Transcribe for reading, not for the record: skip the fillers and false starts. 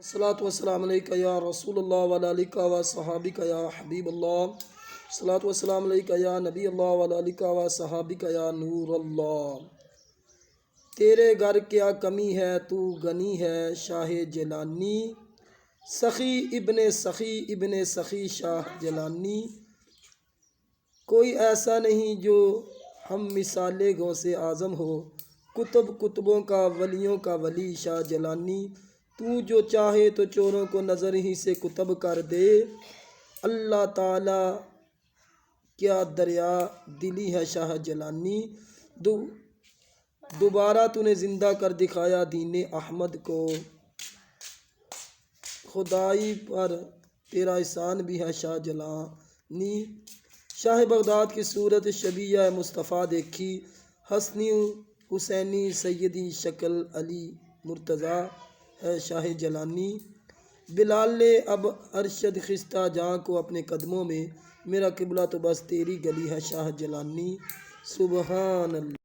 الصلاۃ والسلام علیکہ یا رسول اللہ وعلی آلکہ و صحابکہ یا حبیب اللہ۔ الصلاۃ والسلام علیکہ یا نبی اللہ وعلی آلکہ و صحابکہ یا نور اللہ۔ تیرے گھر کیا کمی ہے تو غنی ہے شاہ جیلانی، سخی ابن سخی شاہ جیلانی۔ کوئی ایسا نہیں جو ہم مثال غوث اعظم ہو، کتبوں کا ولیوں کا ولی شاہ جیلانی۔ تو جو چاہے تو چوروں کو نظر ہی سے کتب کر دے، اللہ تعالیٰ کیا دریا دلی ہے شاہ جیلانی۔ دوبارہ تو نے زندہ کر دکھایا دین احمد کو، خدائی پر تیرا احسان بھی ہے شاہ جیلانی۔ شاہ بغداد کی صورت شبیہ مصطفیٰ دیکھی، حسنی حسینی سیدی شکل علی مرتضیٰ ہے شاہ جیلانی۔ بلال نے اب ارشد خستہ جاں کو اپنے قدموں میں، میرا قبلہ تو بس تیری گلی ہے شاہ جیلانی۔ سبحان اللہ۔